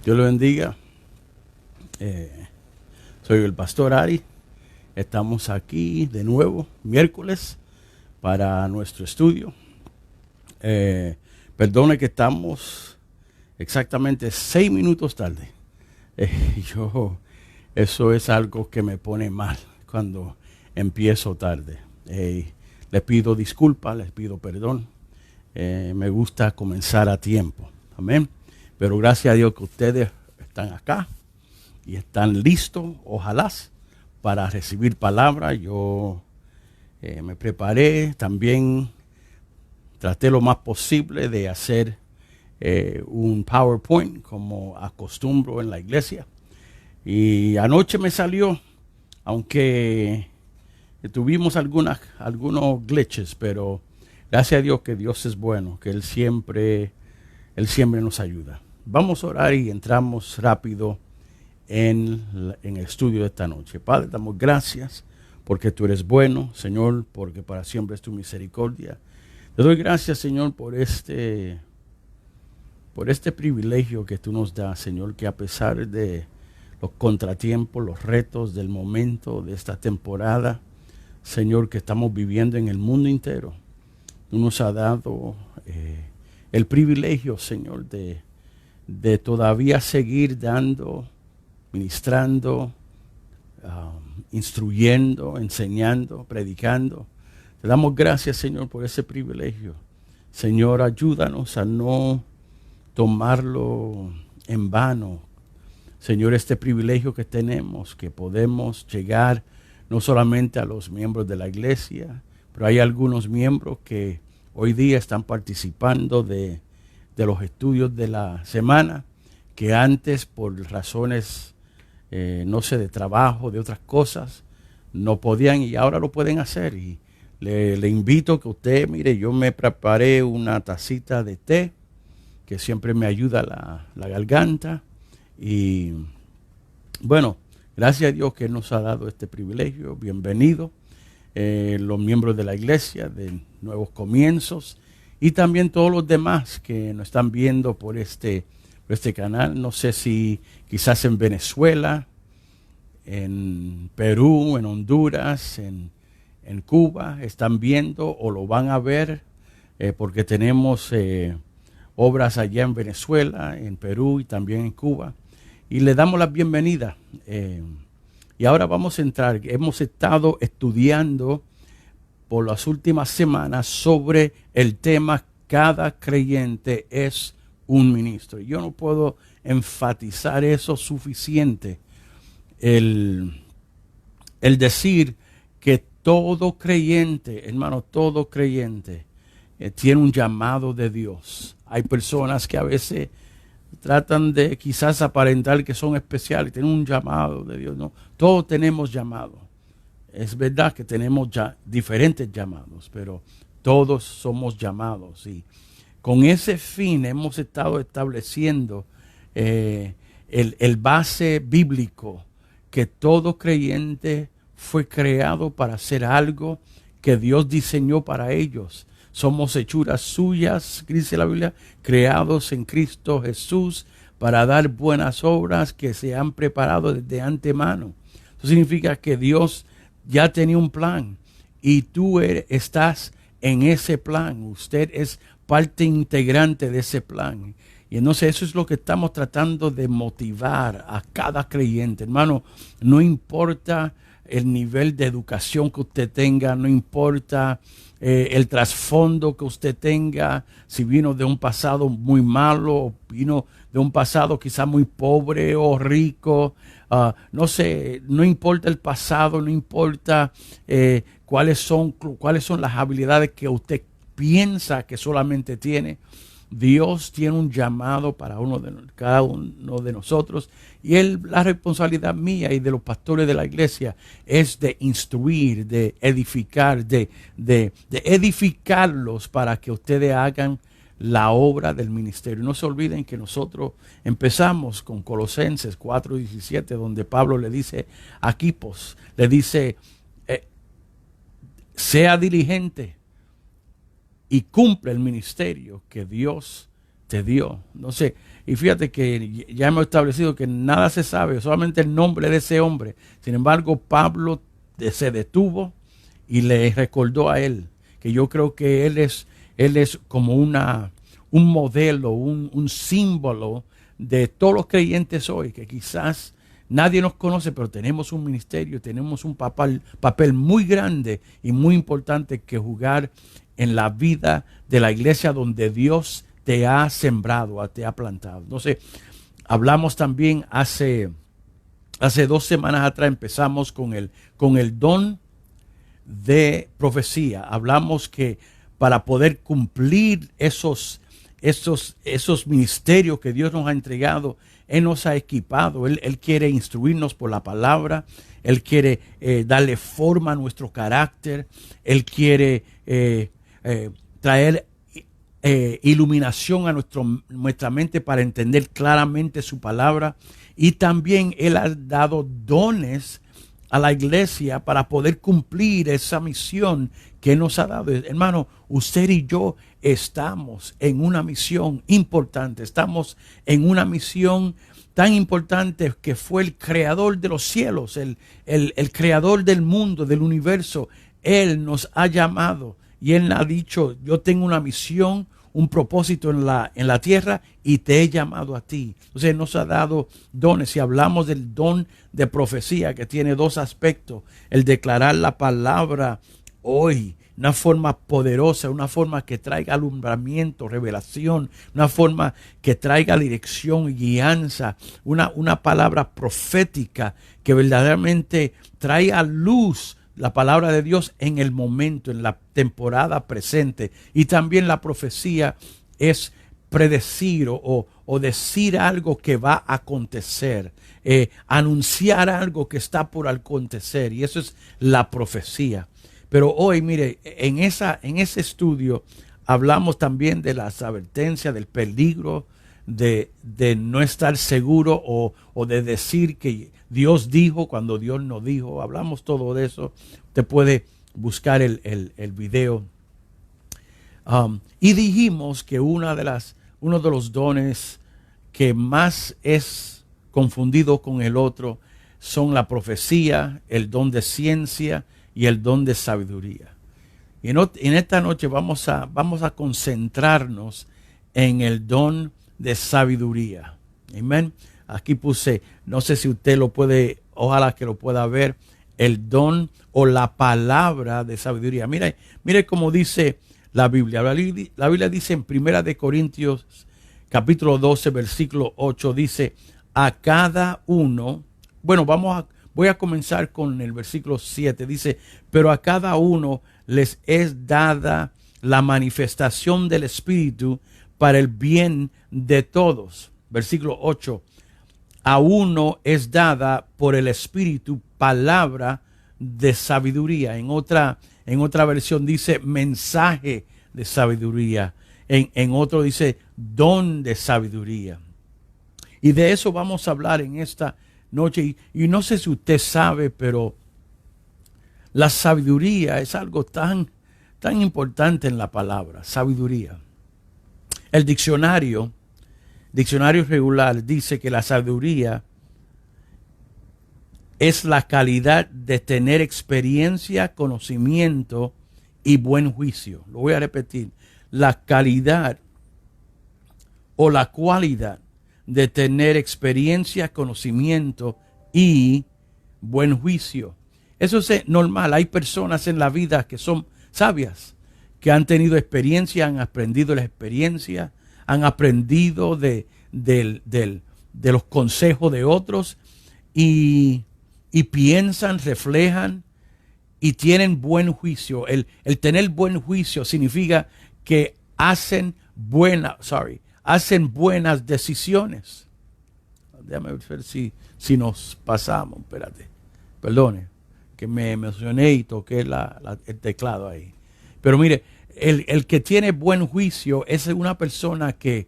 Dios lo bendiga. Soy el pastor Ari. Estamos aquí de nuevo, miércoles, para nuestro estudio. Perdone que estamos exactamente 6 minutos tarde. Eso es algo que me pone mal cuando empiezo tarde. Les pido disculpas, les pido perdón. Me gusta comenzar a tiempo. Amén. Pero gracias a Dios que ustedes están acá y están listos, ojalá, para recibir palabra. Yo me preparé, también traté lo más posible de hacer un PowerPoint como acostumbro en la iglesia. Y anoche me salió, aunque tuvimos algunos glitches, pero gracias a Dios que Dios es bueno, que Él siempre nos ayuda. Vamos a orar y entramos rápido en el estudio de esta noche. Padre, damos gracias porque tú eres bueno, Señor, porque para siempre es tu misericordia. Te doy gracias, Señor, por este privilegio que tú nos das, Señor, que a pesar de los contratiempos, los retos del momento, de esta temporada, Señor, que estamos viviendo en el mundo entero, tú nos has dado el privilegio, Señor, de todavía seguir dando, ministrando, instruyendo, enseñando, predicando. Te damos gracias, Señor, por ese privilegio. Señor, ayúdanos a no tomarlo en vano. Señor, este privilegio que tenemos, que podemos llegar no solamente a los miembros de la iglesia, pero hay algunos miembros que hoy día están participando de los estudios de la semana, que antes por razones, de trabajo, de otras cosas, no podían y ahora lo pueden hacer. Y le invito a que usted, mire, yo me preparé una tacita de té, que siempre me ayuda la garganta. Y bueno, gracias a Dios que nos ha dado este privilegio. Bienvenido los miembros de la iglesia de Nuevos Comienzos y también todos los demás que nos están viendo por este canal. No sé si quizás en Venezuela, en Perú, en Honduras, en Cuba están viendo o lo van a ver, porque tenemos obras allá en Venezuela, en Perú y también en Cuba. Y le damos la bienvenida. Y ahora vamos a entrar. Hemos estado estudiando por las últimas semanas sobre el tema cada creyente es un ministro. Yo no puedo enfatizar eso suficiente. El decir que todo creyente, hermano, todo creyente tiene un llamado de Dios. Hay personas que a veces tratan de quizás aparentar que son especiales, tienen un llamado de Dios. No, todos tenemos llamados. Es verdad que tenemos ya diferentes llamados, pero todos somos llamados. Y con ese fin hemos estado estableciendo el base bíblico, que todo creyente fue creado para hacer algo que Dios diseñó para ellos. Somos hechuras suyas, dice la Biblia, creados en Cristo Jesús para dar buenas obras que se han preparado desde antemano. Eso significa que Dios ya tenía un plan y tú estás en ese plan. Usted es parte integrante de ese plan. Y entonces eso es lo que estamos tratando de motivar a cada creyente. Hermano, no importa el nivel de educación que usted tenga, no importa el trasfondo que usted tenga, si vino de un pasado muy malo o vino de un pasado quizás muy pobre o rico, no importa el pasado, no importa cuáles son las habilidades que usted piensa que solamente tiene. Dios tiene un llamado para cada uno de nosotros, y la responsabilidad mía y de los pastores de la iglesia es de instruir, de edificar, de edificarlos para que ustedes hagan la obra del ministerio. No se olviden que nosotros empezamos con Colosenses 4:17, donde Pablo le dice a Equipos, le dice, sea diligente y cumple el ministerio que Dios te dio. No sé, y fíjate que ya hemos establecido que nada se sabe, solamente el nombre de ese hombre. Sin embargo, Pablo se detuvo y le recordó a él que yo creo que él es como un modelo, un símbolo de todos los creyentes hoy, que quizás nadie nos conoce, pero tenemos un ministerio, tenemos un papel muy grande y muy importante que jugar en la vida de la iglesia donde Dios te ha sembrado, te ha plantado. Entonces, hablamos también hace 2 semanas atrás, empezamos con el don de profecía. Hablamos que para poder cumplir esos ministerios que Dios nos ha entregado, Él nos ha equipado. Él quiere instruirnos por la palabra. Él quiere darle forma a nuestro carácter. Él quiere traer iluminación a nuestra mente para entender claramente su palabra. Y también Él ha dado dones a la iglesia para poder cumplir esa misión que nos ha dado. Hermano, usted y yo estamos en una misión importante. Estamos en una misión tan importante que fue el creador de los cielos, el creador del mundo, del universo. Él nos ha llamado y Él ha dicho, yo tengo una misión, un propósito en la tierra y te he llamado a ti. Entonces nos ha dado dones. Si hablamos del don de profecía, que tiene 2 aspectos, el declarar la palabra hoy, una forma poderosa, una forma que traiga alumbramiento, revelación, una forma que traiga dirección y guianza, una palabra profética que verdaderamente traiga luz la palabra de Dios en el momento, en la temporada presente. Y también la profecía es predecir o decir algo que va a acontecer, anunciar algo que está por acontecer, y eso es la profecía. Pero hoy, mire, en ese estudio hablamos también de las advertencias, del peligro de no estar seguro o de decir que Dios dijo cuando Dios no dijo. Hablamos todo de eso. Usted puede buscar el video. Y dijimos que uno de los dones que más es confundido con el otro son la profecía, el don de ciencia y el don de sabiduría. Y en esta noche vamos a concentrarnos en el don de sabiduría. Amén. Aquí puse, no sé si usted lo puede, ojalá que lo pueda ver, el don o la palabra de sabiduría. Mire cómo dice la Biblia. La Biblia dice en 1 Corintios capítulo 12, versículo 8, dice, a cada uno, bueno, voy a comenzar con el versículo 7, dice, pero a cada uno les es dada la manifestación del Espíritu para el bien de todos. Versículo 8, a uno es dada por el Espíritu palabra de sabiduría. En otra versión dice mensaje de sabiduría. En otro dice don de sabiduría. Y de eso vamos a hablar en esta noche. Y no sé si usted sabe, pero la sabiduría es algo tan importante en la palabra, sabiduría. El diccionario regular dice que la sabiduría es la calidad de tener experiencia, conocimiento y buen juicio. Lo voy a repetir. La calidad o la cualidad de tener experiencia, conocimiento y buen juicio. Eso es normal. Hay personas en la vida que son sabias, que han tenido experiencia, han aprendido la experiencia, han aprendido de los consejos de otros y piensan, reflejan y tienen buen juicio. El tener buen juicio significa que hacen buenas decisiones. Déjame ver si nos pasamos. Espérate, perdone, que me emocioné y toqué el teclado ahí. Pero mire, el que tiene buen juicio es una persona que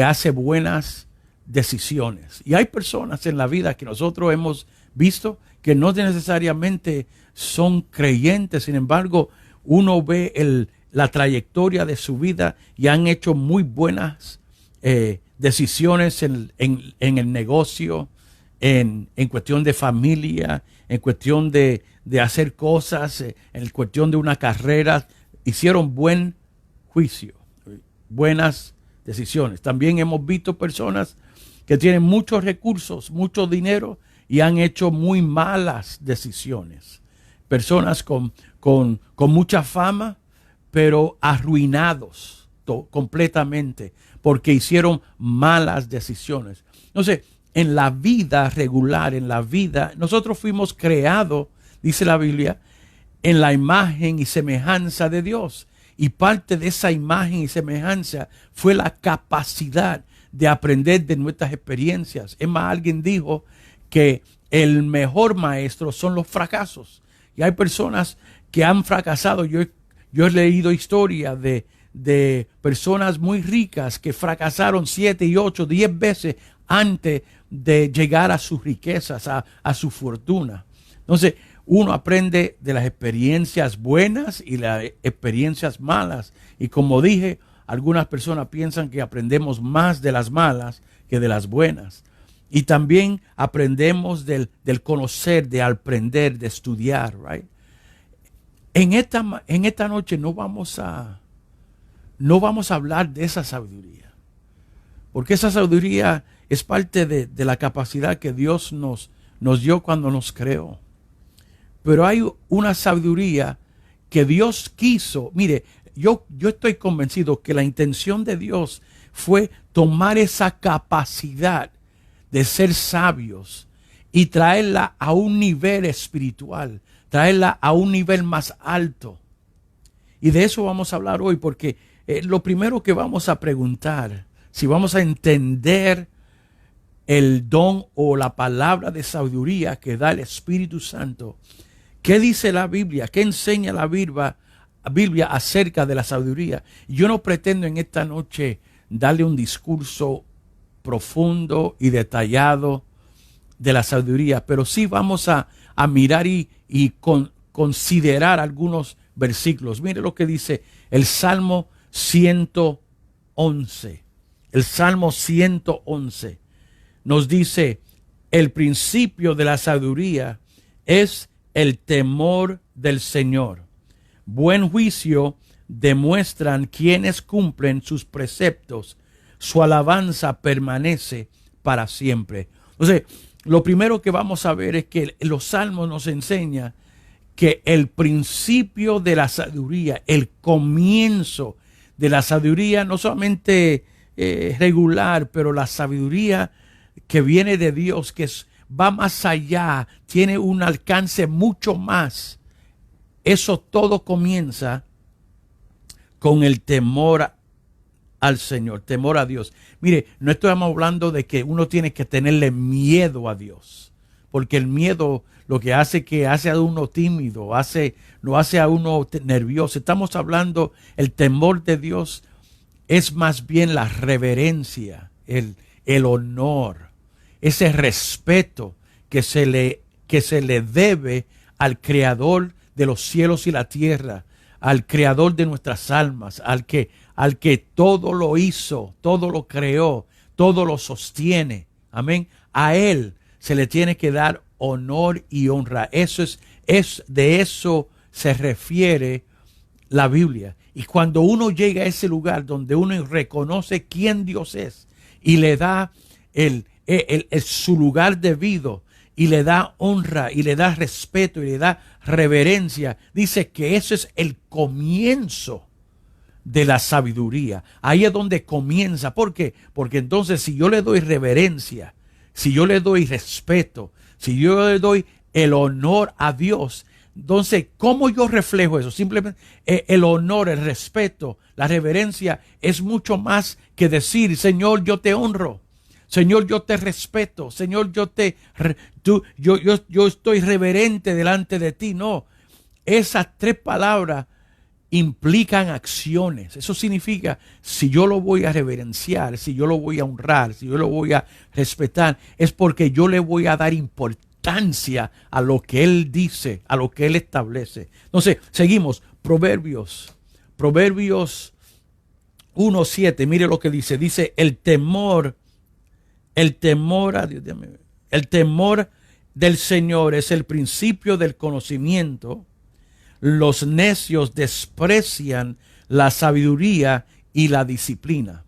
hace buenas decisiones. Y hay personas en la vida que nosotros hemos visto que no necesariamente son creyentes, sin embargo, uno ve la trayectoria de su vida y han hecho muy buenas decisiones en el negocio, en cuestión de familia, en cuestión de hacer cosas, en cuestión de una carrera. Hicieron buen juicio, buenas decisiones. También hemos visto personas que tienen muchos recursos, mucho dinero y han hecho muy malas decisiones. Personas con mucha fama, pero arruinados completamente porque hicieron malas decisiones. Entonces, en la vida regular, en la vida, nosotros fuimos creados, dice la Biblia, en la imagen y semejanza de Dios. Y parte de esa imagen y semejanza fue la capacidad de aprender de nuestras experiencias. Es más, alguien dijo que el mejor maestro son los fracasos. Y hay personas que han fracasado. Yo he leído historias de personas muy ricas que fracasaron 7 y 8, 10 veces antes de llegar a sus riquezas, a su fortuna. Entonces, uno aprende de las experiencias buenas y las experiencias malas. Y como dije, algunas personas piensan que aprendemos más de las malas que de las buenas. Y también aprendemos del conocer, de aprender, de estudiar, right? En esta noche no vamos a hablar de esa sabiduría, porque esa sabiduría es parte de la capacidad que Dios nos dio cuando nos creó. Pero hay una sabiduría que Dios quiso. Mire, yo estoy convencido que la intención de Dios fue tomar esa capacidad de ser sabios y traerla a un nivel espiritual, traerla a un nivel más alto. Y de eso vamos a hablar hoy, porque lo primero que vamos a preguntar, si vamos a entender el don o la palabra de sabiduría que da el Espíritu Santo, ¿qué dice la Biblia? ¿Qué enseña la Biblia acerca de la sabiduría? Yo no pretendo en esta noche darle un discurso profundo y detallado de la sabiduría, pero sí vamos a mirar y considerar algunos versículos. Mire lo que dice el Salmo 111. El Salmo 111 nos dice: el principio de la sabiduría es el temor del Señor. Buen juicio demuestran quienes cumplen sus preceptos. Su alabanza permanece para siempre. Entonces, lo primero que vamos a ver es que los salmos nos enseñan que el principio de la sabiduría, el comienzo de la sabiduría, no solamente regular, pero la sabiduría que viene de Dios, que va más allá, tiene un alcance mucho más. Eso todo comienza con el temor al Señor, temor a Dios. Mire, no estamos hablando de que uno tiene que tenerle miedo a Dios, porque el miedo lo que hace a uno tímido, lo hace a uno nervioso. Estamos hablando, el temor de Dios es más bien la reverencia, el honor, ese respeto que se le debe al Creador de los cielos y la tierra, al Creador de nuestras almas, al que todo lo hizo, todo lo creó, todo lo sostiene. Amén. A Él se le tiene que dar honor y honra. De eso se refiere la Biblia. Y cuando uno llega a ese lugar donde uno reconoce quién Dios es y le da su lugar debido, y le da honra, y le da respeto, y le da reverencia, dice que eso es el comienzo de la sabiduría. Ahí es donde comienza. ¿Por qué? Porque entonces, si yo le doy reverencia, si yo le doy respeto, si yo le doy el honor a Dios, entonces, ¿cómo yo reflejo eso? Simplemente el honor, el respeto, la reverencia es mucho más que decir: Señor, yo te honro. Señor, yo te respeto. Señor, yo estoy reverente delante de ti. No, esas tres palabras implican acciones. Eso significa, si yo lo voy a reverenciar, si yo lo voy a honrar, si yo lo voy a respetar, es porque yo le voy a dar importancia a lo que Él dice, a lo que Él establece. Entonces, seguimos. Proverbios 1:7, mire lo que dice. Dice, el temor a Dios, el temor del Señor es el principio del conocimiento. Los necios desprecian la sabiduría y la disciplina.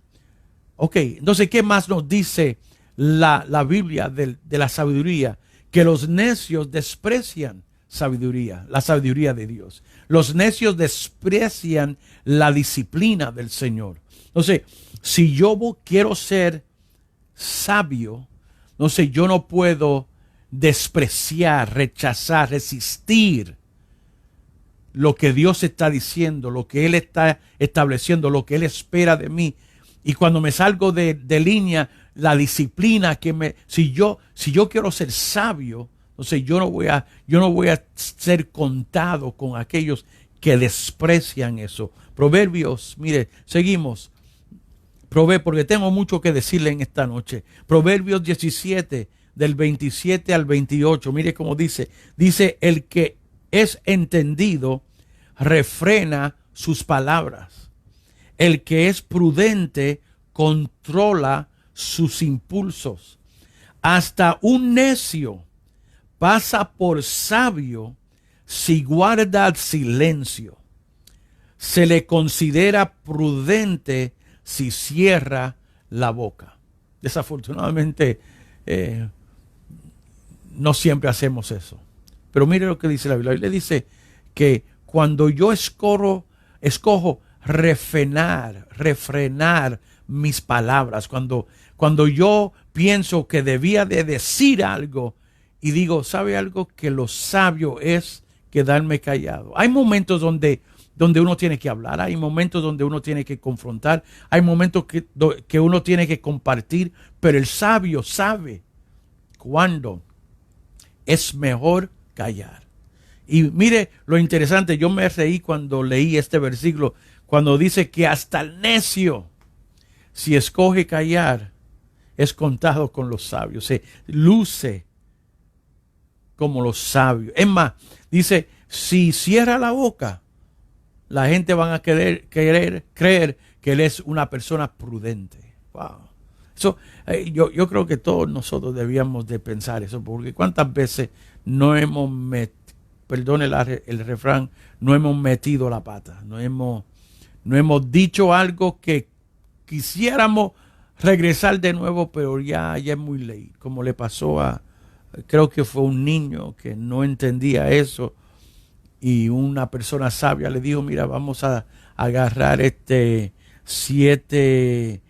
Ok, entonces, ¿qué más nos dice la Biblia de la sabiduría? Que los necios desprecian sabiduría, la sabiduría de Dios. Los necios desprecian la disciplina del Señor. Entonces, si yo quiero ser sabio, entonces yo no puedo despreciar, rechazar, resistir lo que Dios está diciendo, lo que Él está estableciendo, lo que Él espera de mí. Y cuando me salgo de línea, la disciplina si yo quiero ser sabio, entonces yo no voy a ser contado con aquellos que desprecian eso. Proverbios, mire, seguimos. Porque tengo mucho que decirle en esta noche. Proverbios 17, del 27 al 28. Mire cómo dice. Dice, el que es entendido refrena sus palabras. El que es prudente controla sus impulsos. Hasta un necio pasa por sabio si guarda silencio. Se le considera prudente si cierra la boca. Desafortunadamente, no siempre hacemos eso. Pero mire lo que dice la Biblia. La Biblia dice que cuando yo escojo refrenar mis palabras, cuando yo pienso que debía de decir algo y digo, ¿sabe algo? Que lo sabio es quedarme callado. Hay momentos donde uno tiene que hablar, hay momentos donde uno tiene que confrontar, hay momentos que uno tiene que compartir, pero el sabio sabe cuándo es mejor callar. Y mire lo interesante, yo me reí cuando leí este versículo, cuando dice que hasta el necio, si escoge callar, es contado con los sabios, se luce como los sabios. Es más, dice, si cierra la boca, la gente van a creer que él es una persona prudente. Wow. Eso, yo creo que todos nosotros debíamos de pensar eso, porque cuántas veces no hemos perdone el refrán, no hemos metido la pata, no hemos dicho algo que quisiéramos regresar de nuevo, pero ya es muy late, como le pasó creo que fue un niño que no entendía eso, y una persona sabia le dijo, mira, vamos a agarrar 7,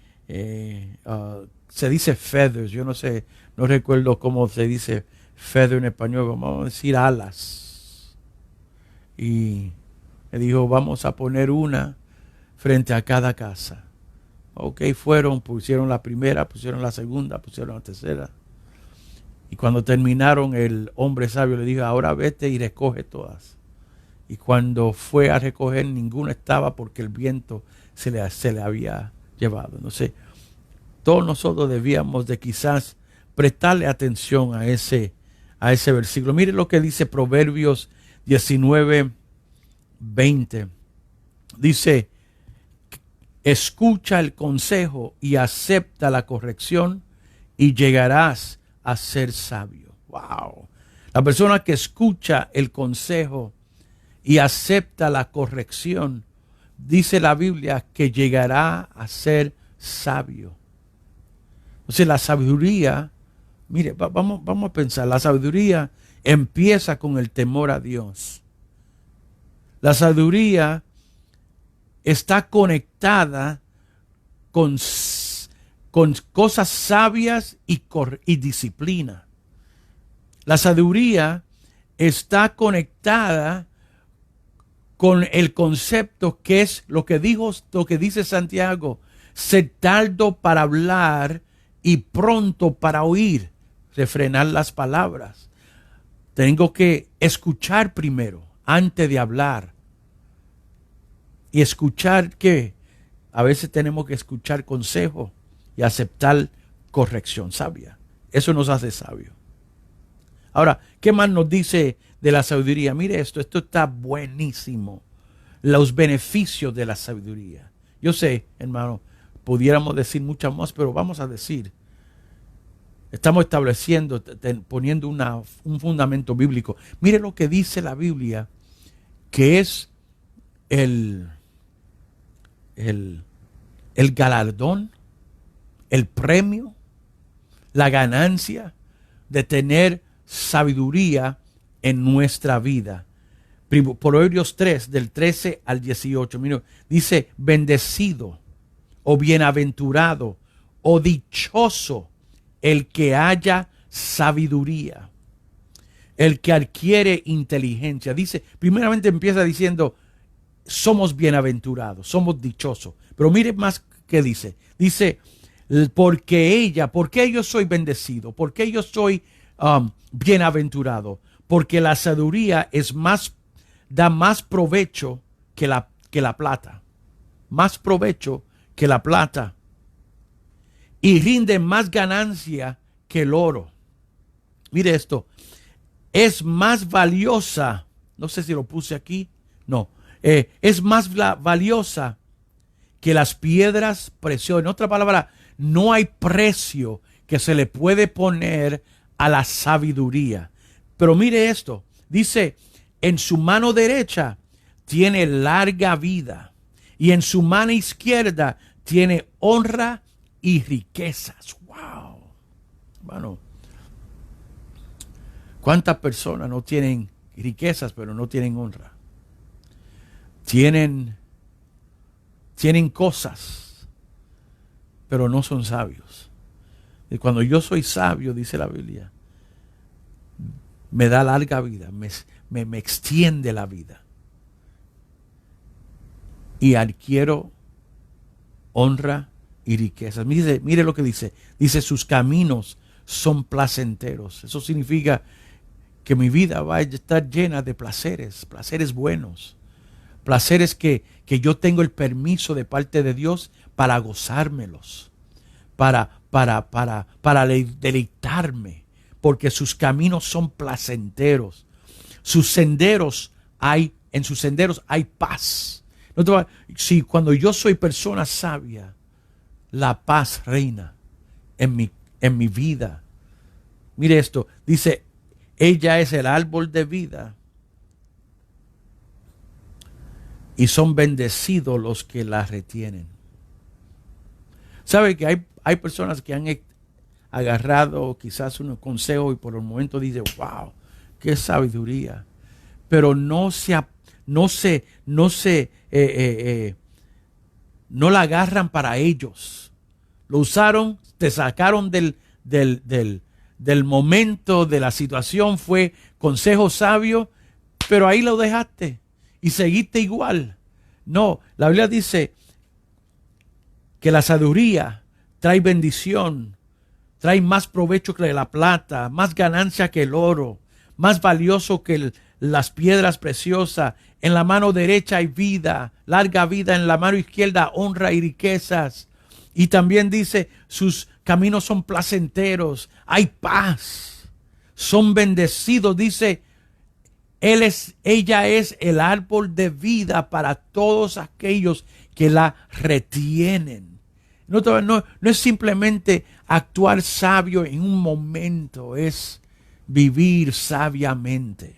se dice feathers, yo no sé, no recuerdo cómo se dice feather en español, vamos a decir alas. Y le dijo, vamos a poner una frente a cada casa. Ok, pusieron la primera, pusieron la segunda, pusieron la tercera. Y cuando terminaron, el hombre sabio le dijo, ahora vete y recoge todas. Y cuando fue a recoger, ninguna estaba porque el viento se le había llevado. Entonces, todos nosotros debíamos de quizás prestarle atención a ese versículo. Mire lo que dice Proverbios 19:20. Dice, escucha el consejo y acepta la corrección y llegarás a ser sabio. Wow. La persona que escucha el consejo y acepta la corrección, dice la Biblia que llegará a ser sabio. Entonces la sabiduría, mire, vamos a pensar, la sabiduría empieza con el temor a Dios. La sabiduría está conectada con cosas sabias y disciplina. La sabiduría está conectada con el concepto que es lo que dice Santiago, ser tardo para hablar y pronto para oír, refrenar las palabras. Tengo que escuchar primero, antes de hablar. Y escuchar que a veces tenemos que escuchar consejo y aceptar corrección sabia. Eso nos hace sabios. Ahora, ¿qué más nos dice de la sabiduría? Mire esto está buenísimo. Los beneficios de la sabiduría. Yo sé, hermano, pudiéramos decir muchas más, pero vamos a decir. Estamos estableciendo, poniendo un fundamento bíblico. Mire lo que dice la Biblia, que es el galardón, el premio, la ganancia de tener sabiduría en nuestra vida. Proverbios 3, del 13 al 18. Mira, dice, bendecido o bienaventurado o dichoso el que haya sabiduría, el que adquiere inteligencia. Dice, primeramente empieza diciendo, somos bienaventurados, somos dichosos. Pero mire más que dice. Dice, ¿por qué yo soy bendecido? ¿Por qué yo soy bienaventurado? Porque la sabiduría da más provecho que la plata. Más provecho que la plata. Y rinde más ganancia que el oro. Mire esto. Es más valiosa. No sé si lo puse aquí. No. Es más valiosa que las piedras preciosas. En otra palabra, no hay precio que se le puede poner a la sabiduría. Pero mire esto. Dice, en su mano derecha tiene larga vida. Y en su mano izquierda tiene honra y riquezas. Wow. Bueno, ¿cuántas personas no tienen riquezas pero no tienen honra? Tienen cosas pero no son sabios. Y cuando yo soy sabio, dice la Biblia, me da larga vida, me extiende la vida. Y adquiero honra y riquezas. Mire lo que dice. Dice, sus caminos son placenteros. Eso significa que mi vida va a estar llena de placeres buenos. Placeres que yo tengo el permiso de parte de Dios para gozármelos. Para deleitarme. Porque sus caminos son placenteros. En sus senderos hay paz. Si cuando yo soy persona sabia, la paz reina en mi vida. Mire esto, dice, ella es el árbol de vida y son bendecidos los que la retienen. ¿Sabe que hay personas que han agarrado quizás unos consejos y por el momento dicen, wow, qué sabiduría, pero no la agarran para ellos. Lo usaron, te sacaron del momento, de la situación, fue consejo sabio, pero ahí lo dejaste y seguiste igual. No, la Biblia dice que la sabiduría trae bendición, trae más provecho que la plata, más ganancia que el oro, más valioso que las piedras preciosas. En la mano derecha hay vida, larga vida. En la mano izquierda honra y riquezas. Y también dice, sus caminos son placenteros, hay paz, son bendecidos. Dice, ella es el árbol de vida para todos aquellos que la retienen. No es simplemente actuar sabio en un momento, es vivir sabiamente.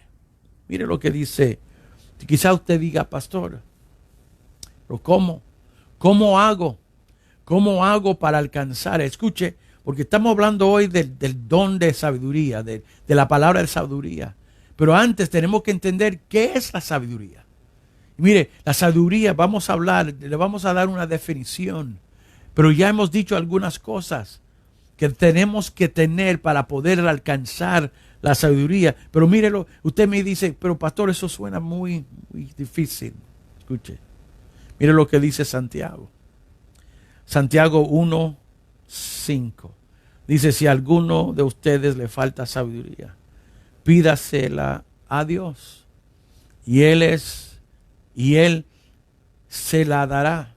Mire lo que dice. Quizá usted diga, pastor, ¿pero cómo? ¿Cómo hago? ¿Cómo hago para alcanzar? Escuche, porque estamos hablando hoy del don de sabiduría, de la palabra de sabiduría. Pero antes tenemos que entender qué es la sabiduría. Y mire, la sabiduría, le vamos a dar una definición. Pero ya hemos dicho algunas cosas que tenemos que tener para poder alcanzar la sabiduría. Pero mírelo, usted me dice, pero pastor, eso suena muy, muy difícil. Escuche, mire lo que dice Santiago. Santiago 1:5. Dice, si a alguno de ustedes le falta sabiduría, pídasela a Dios. Y Él se la dará.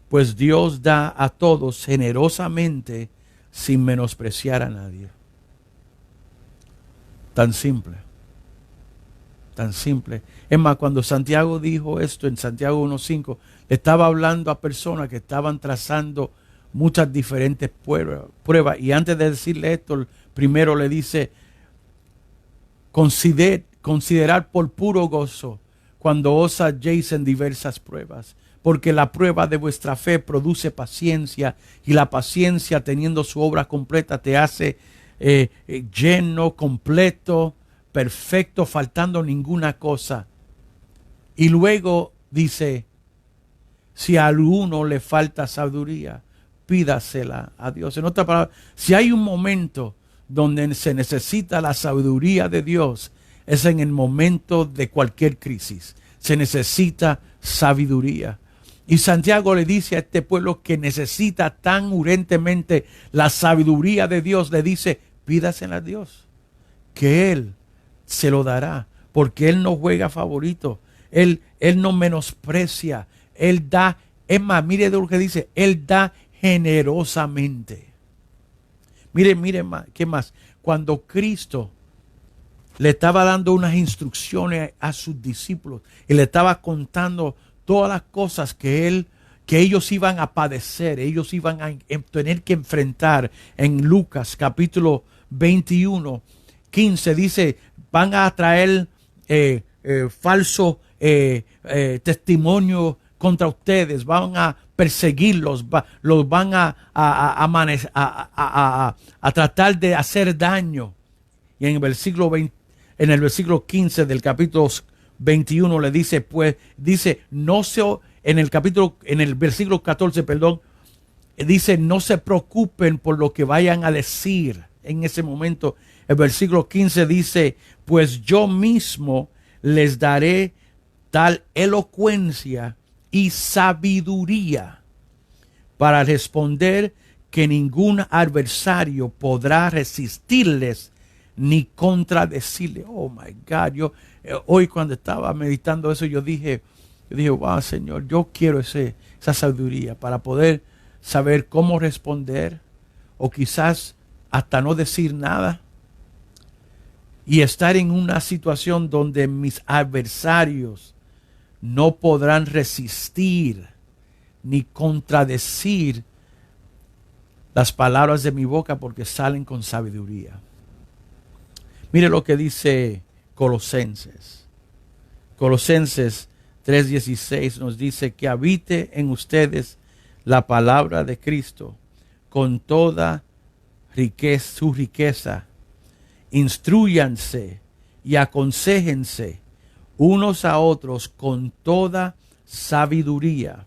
Pues Dios da a todos generosamente sin menospreciar a nadie. Tan simple. tan simple. Es más, cuando Santiago dijo esto en Santiago 1:5, le estaba hablando a personas que estaban trazando muchas diferentes pruebas. Y antes de decirle esto, primero le dice, considerar por puro gozo cuando os halléis en diversas pruebas, porque la prueba de vuestra fe produce paciencia, y la paciencia, teniendo su obra completa, te hace lleno, completo, perfecto, faltando ninguna cosa. Y luego dice, si a alguno le falta sabiduría, pídasela a Dios. En otras palabras, si hay un momento donde se necesita la sabiduría de Dios, es en el momento de cualquier crisis. Se necesita sabiduría. Y Santiago le dice a este pueblo que necesita tan urgentemente la sabiduría de Dios, le dice, pídasela a Dios, que Él se lo dará, porque Él no juega favorito, Él no menosprecia, Él da, es más, mire de lo que dice, Él da generosamente. Mire, ¿qué más? Cuando Cristo le estaba dando unas instrucciones a sus discípulos y le estaba contando todas las cosas que ellos iban a padecer, ellos iban a tener que enfrentar, en Lucas capítulo 21, 15 dice, van a traer falso testimonio contra ustedes, van a perseguirlos, los van a tratar de hacer daño. Y en el versículo 15 del capítulo 21 le dice, pues, dice, en el versículo 14, perdón, dice, no se preocupen por lo que vayan a decir en ese momento. El versículo 15 dice, pues yo mismo les daré tal elocuencia y sabiduría para responder que ningún adversario podrá resistirles ni contradecirle. Oh my God, hoy cuando estaba meditando eso, yo dije, wow, Señor, yo quiero esa sabiduría para poder saber cómo responder, o quizás hasta no decir nada, y estar en una situación donde mis adversarios no podrán resistir ni contradecir las palabras de mi boca, porque salen con sabiduría. Mire lo que dice Colosenses. Colosenses 3:16 nos dice que habite en ustedes la palabra de Cristo con toda su riqueza. Instrúyanse y aconséjense unos a otros con toda sabiduría.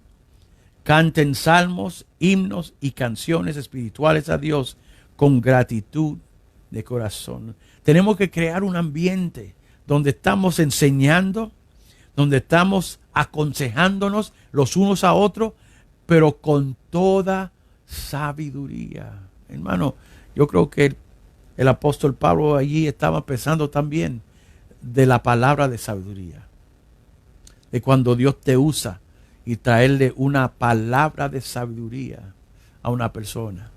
Canten salmos, himnos y canciones espirituales a Dios con gratitud de corazón. Tenemos que crear un ambiente donde estamos enseñando, donde estamos aconsejándonos los unos a otros, pero con toda sabiduría. Hermano, yo creo que el apóstol Pablo allí estaba pensando también de la palabra de sabiduría, de cuando Dios te usa y traerle una palabra de sabiduría a una persona.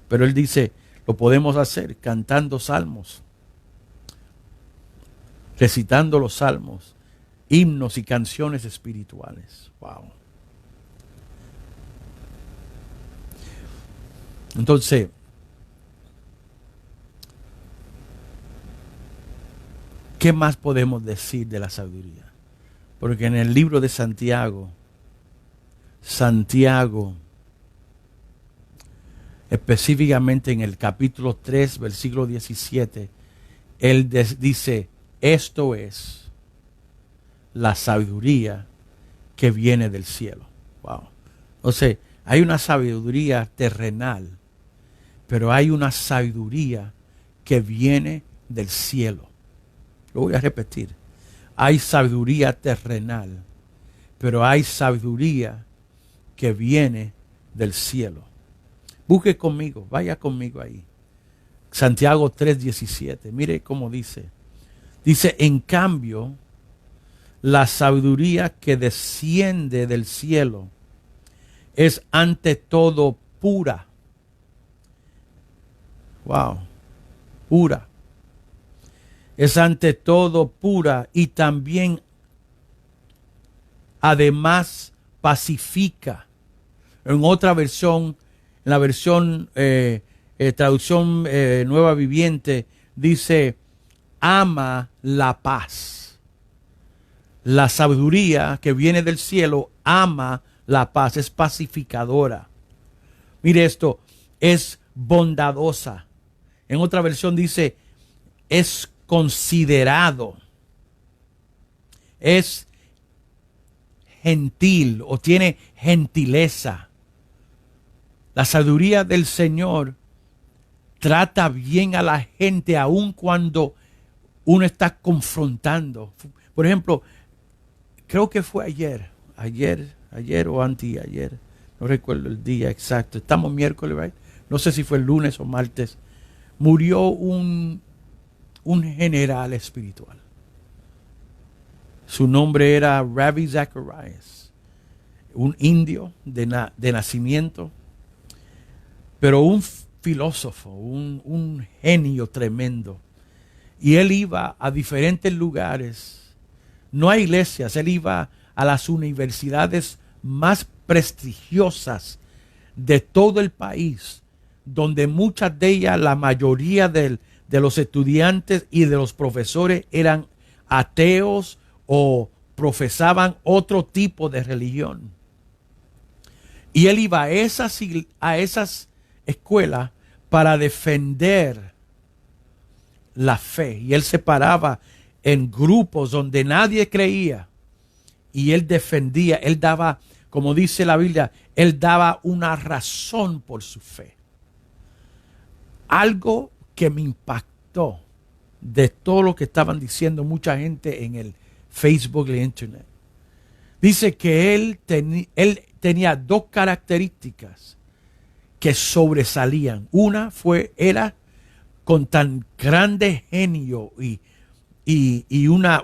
Pero él dice, lo podemos hacer cantando salmos, recitando los salmos, himnos y canciones espirituales. Wow. Entonces, ¿qué más podemos decir de la sabiduría? Porque en el libro de Santiago, específicamente en el capítulo 3, versículo 17, él dice, esto es la sabiduría que viene del cielo. Wow. O sea, hay una sabiduría terrenal, pero hay una sabiduría que viene del cielo. Lo voy a repetir. Hay sabiduría terrenal, pero hay sabiduría que viene del cielo. Busque conmigo, vaya conmigo ahí. Santiago 3:17. Mire cómo dice. Dice, en cambio, la sabiduría que desciende del cielo es ante todo pura. Wow, pura. es ante todo pura y también además pacifica. En otra versión, en la versión traducción Nueva Viviente, dice ama la paz. La sabiduría que viene del cielo ama la paz, es pacificadora. Mire esto, es bondadosa. En otra versión dice, es considerado, es gentil o tiene gentileza. La sabiduría del Señor trata bien a la gente aun cuando uno está confrontando. Por ejemplo, creo que fue ayer o anteayer, no recuerdo el día exacto. Estamos miércoles, right? No sé si fue el lunes o martes. Murió un general espiritual. Su nombre era Ravi Zacharias, un indio de nacimiento, pero un filósofo, un genio tremendo. Y él iba a diferentes lugares, no a iglesias, él iba a las universidades más prestigiosas de todo el país, donde muchas de ellas, la mayoría de los estudiantes y de los profesores eran ateos o profesaban otro tipo de religión. Y él iba a esas escuelas para defender la fe. Y él se paraba en grupos donde nadie creía. Y él defendía, él daba, como dice la Biblia, él daba una razón por su fe. Algo que me impactó de todo lo que estaban diciendo mucha gente en el Facebook y el Internet. Dice que él tenía dos características que sobresalían. Una era con tan grande genio y una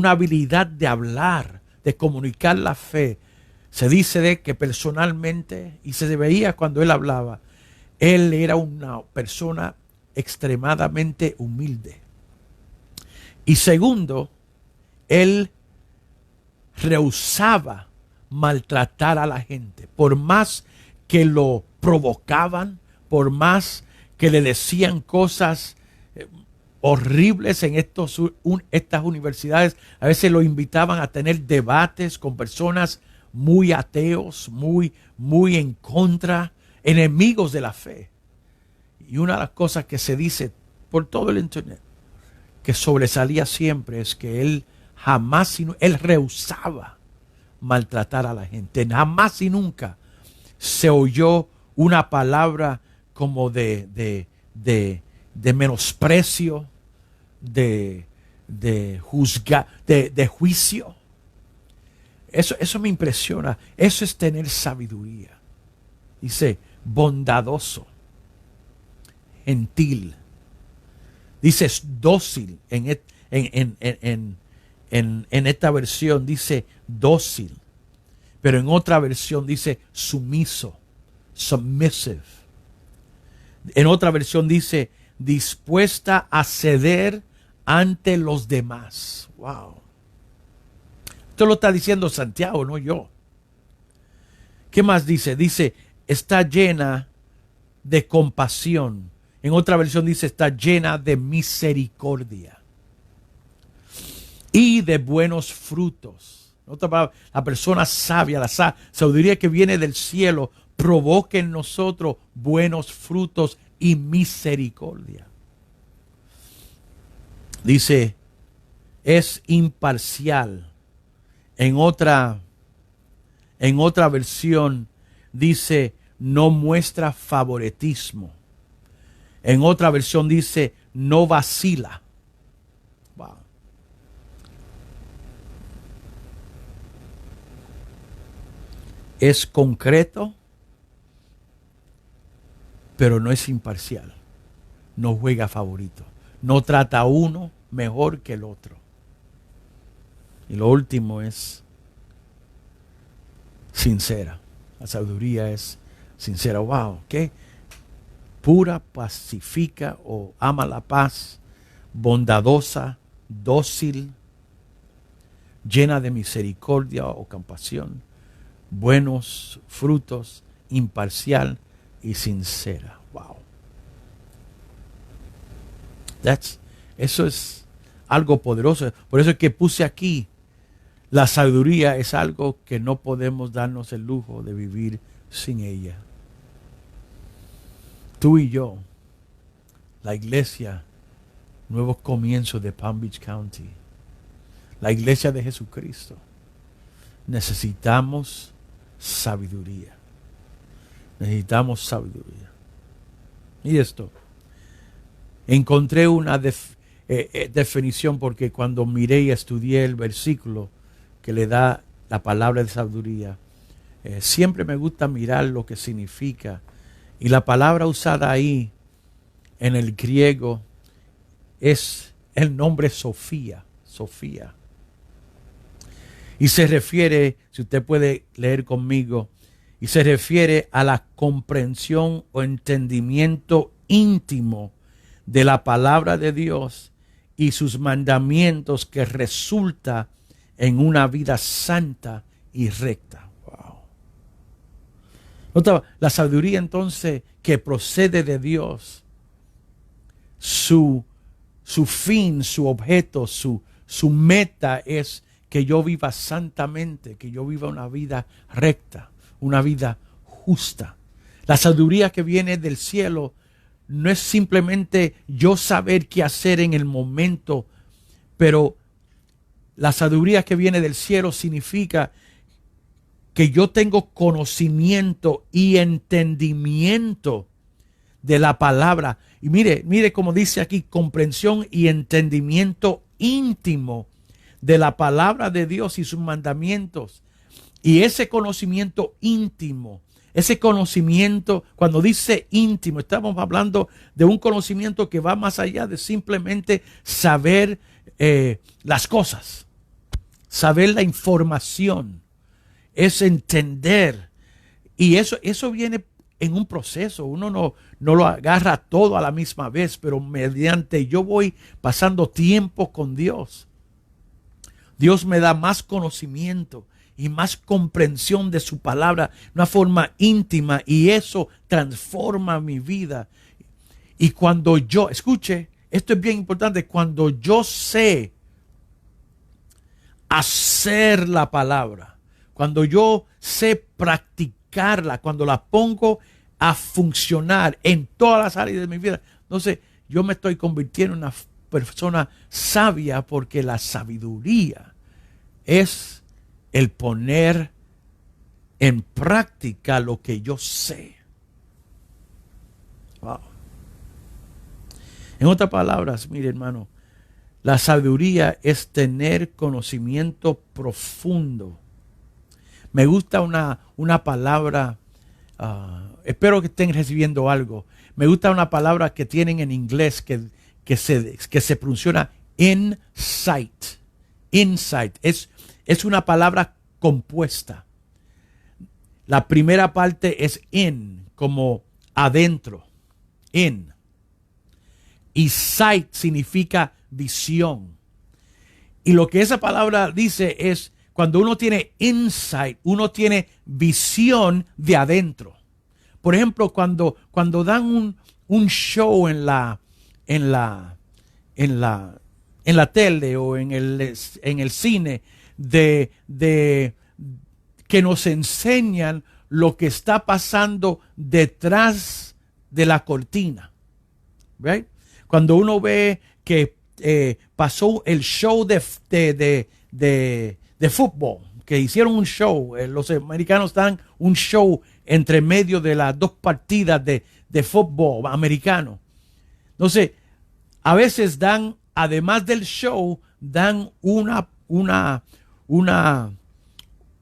habilidad de hablar, de comunicar la fe. Se dice de que personalmente, y se veía cuando él hablaba, él era una persona extremadamente humilde. Y segundo, él rehusaba maltratar a la gente. Por más que lo provocaban, por más que le decían cosas horribles en estas universidades, a veces lo invitaban a tener debates con personas muy ateos, muy en contra, enemigos de la fe. Y una de las cosas que se dice por todo el Internet, que sobresalía siempre, es que él él rehusaba maltratar a la gente. Jamás y nunca se oyó una palabra como de menosprecio, de juzgar, de juicio. Eso me impresiona. Eso es tener sabiduría. Dice bondadoso, gentil. Dice dócil. En esta versión dice dócil, pero en otra versión dice sumiso, submissive. En otra versión dice dispuesta a ceder ante los demás. Wow. Esto lo está diciendo Santiago, no yo. ¿Qué más dice? Dice, está llena de compasión. En otra versión dice, está llena de misericordia y de buenos frutos. En otra palabra, la persona sabia, la sabiduría que viene del cielo, provoca en nosotros buenos frutos y misericordia. Dice, es imparcial. En otra versión dice, no muestra favoritismo. En otra versión dice, no vacila. Wow. Es concreto, pero no es imparcial. No juega favorito. No trata a uno mejor que el otro. Y lo último es sincera. La sabiduría es sincera. Wow, ¿qué? Pura, pacifica o ama la paz, bondadosa, dócil, llena de misericordia o compasión, buenos frutos, imparcial y sincera. Wow. Eso es algo poderoso. Por eso es que puse aquí, la sabiduría es algo que no podemos darnos el lujo de vivir sin ella. Tú y yo, la iglesia, Nuevos Comienzos de Palm Beach County, la iglesia de Jesucristo, necesitamos sabiduría. Necesitamos sabiduría. Y esto, encontré una definición porque cuando miré y estudié el versículo que le da la palabra de sabiduría, siempre me gusta mirar lo que significa. Y la palabra usada ahí en el griego es el nombre Sofía. Sofía. Y se refiere, si usted puede leer conmigo, y se refiere a la comprensión o entendimiento íntimo de la palabra de Dios y sus mandamientos que resulta en una vida santa y recta. Wow. Nota, la sabiduría entonces que procede de Dios, su fin, su objeto, su meta es que yo viva santamente, que yo viva una vida recta, una vida justa. La sabiduría que viene del cielo no es simplemente yo saber qué hacer en el momento, pero la sabiduría que viene del cielo significa que yo tengo conocimiento y entendimiento de la palabra. Y mire como dice aquí, comprensión y entendimiento íntimo de la palabra de Dios y sus mandamientos. Y ese conocimiento íntimo, ese conocimiento, cuando dice íntimo, estamos hablando de un conocimiento que va más allá de simplemente saber las cosas, saber la información, es entender. Y eso viene en un proceso. Uno no lo agarra todo a la misma vez, pero mediante yo voy pasando tiempo con Dios, Dios me da más conocimiento y más comprensión de su palabra de una forma íntima, y eso transforma mi vida. Y cuando yo, escuche, esto es bien importante, cuando yo sé hacer la palabra, cuando yo sé practicarla, cuando la pongo a funcionar en todas las áreas de mi vida, entonces yo me estoy convirtiendo en una persona sabia, porque la sabiduría es el poner en práctica lo que yo sé. Wow. En otras palabras, mire hermano, la sabiduría es tener conocimiento profundo. Me gusta una palabra, espero que estén recibiendo algo. Me gusta una palabra que tienen en inglés que se pronuncia insight. Insight es una palabra compuesta. La primera parte es in, como adentro. In. Y sight significa visión. Y lo que esa palabra dice es, cuando uno tiene insight, uno tiene visión de adentro. Por ejemplo, cuando dan un show en la tele o en el cine de que nos enseñan lo que está pasando detrás de la cortina. Right? Cuando uno ve que pasó el show de fútbol, que hicieron un show, los americanos dan un show entre medio de las dos partidas de fútbol americano. Entonces, a veces dan, además del show, dan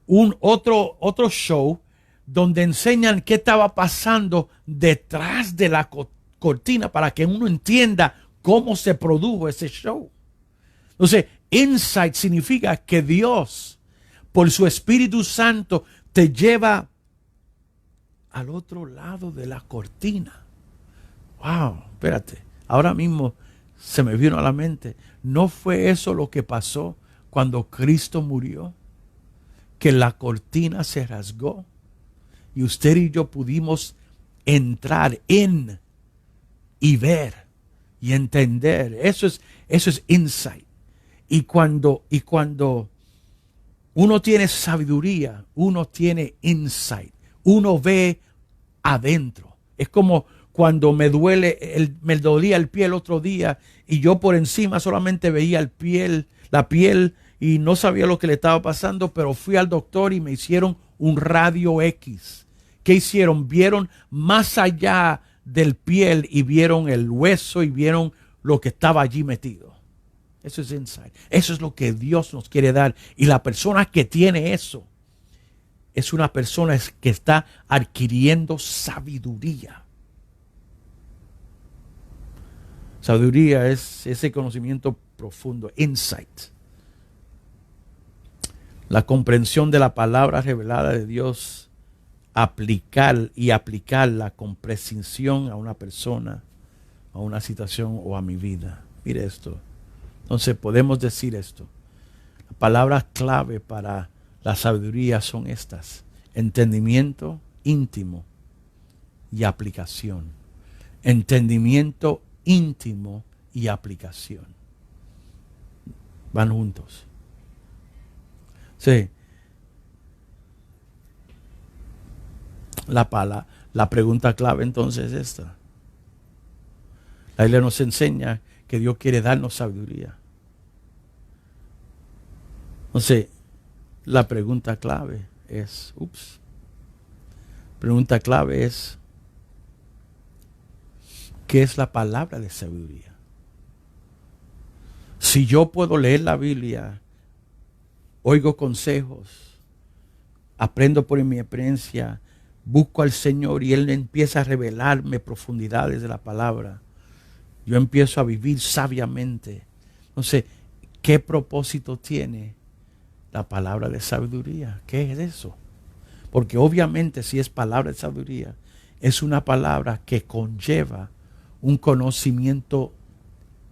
otro show donde enseñan qué estaba pasando detrás de la cortina, para que uno entienda cómo se produjo ese show. Entonces, insight significa que Dios, por su Espíritu Santo, te lleva al otro lado de la cortina. Wow, espérate. Ahora mismo se me vino a la mente, ¿no fue eso lo que pasó cuando Cristo murió? Que la cortina se rasgó y usted y yo pudimos entrar en y ver y entender. Eso es insight. Y cuando uno tiene sabiduría, uno tiene insight, uno ve adentro. Es como cuando me dolía el pie el otro día y yo por encima solamente veía la piel y no sabía lo que le estaba pasando, pero fui al doctor y me hicieron un radio X. ¿Qué hicieron? Vieron más allá del piel y vieron el hueso y vieron lo que estaba allí metido. Eso es insight. Eso es lo que Dios nos quiere dar. Y la persona que tiene eso es una persona que está adquiriendo sabiduría. Sabiduría es ese conocimiento profundo, insight. La comprensión de la palabra revelada de Dios, aplicarla con precisión a una persona, a una situación o a mi vida. Mire esto. Entonces podemos decir esto. Las palabras clave para la sabiduría son estas: entendimiento íntimo y aplicación. Entendimiento íntimo y aplicación. Van juntos. Sí. La pregunta clave entonces es esta. La Biblia nos enseña que Dios quiere darnos sabiduría. Entonces, la pregunta clave es, ¿qué es la palabra de sabiduría? Si yo puedo leer la Biblia, oigo consejos, aprendo por mi experiencia, busco al Señor y Él empieza a revelarme profundidades de la palabra, yo empiezo a vivir sabiamente. Entonces, ¿qué propósito tiene la palabra de sabiduría? ¿Qué es eso? Porque obviamente si es palabra de sabiduría, es una palabra que conlleva un conocimiento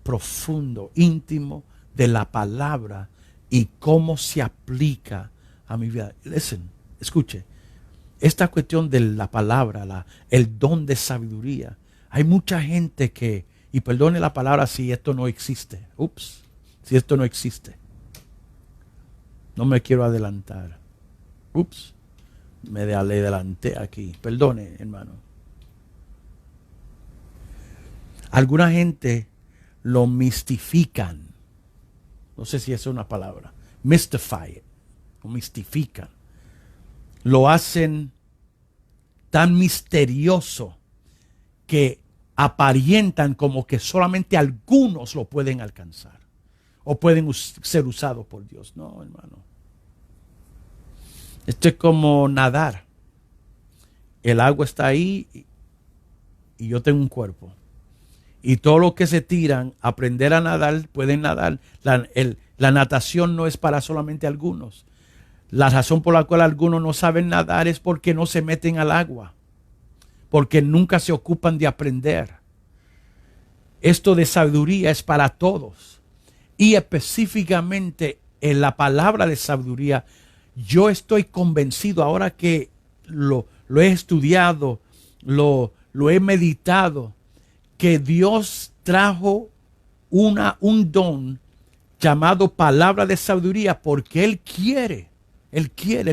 profundo, íntimo de la palabra y cómo se aplica a mi vida. Listen, escuche, esta cuestión de la palabra, el don de sabiduría, hay mucha gente que, y perdone la palabra si esto no existe, si esto no existe. No me quiero adelantar. Me adelanté aquí. Perdone, hermano. Alguna gente lo mistifican. No sé si esa es una palabra. Mystify it. Lo mistifican. Lo hacen tan misterioso que aparentan como que solamente algunos lo pueden alcanzar o pueden ser usados por Dios. No, hermano. Esto es como nadar. El agua está ahí y yo tengo un cuerpo. Y todos los que se tiran a aprender a nadar pueden nadar. La natación no es para solamente algunos. La razón por la cual algunos no saben nadar es porque no se meten al agua. Porque nunca se ocupan de aprender. Esto de sabiduría es para todos. Y específicamente en la palabra de sabiduría, yo estoy convencido ahora que lo he estudiado, lo he meditado, que Dios trajo un don llamado palabra de sabiduría porque Él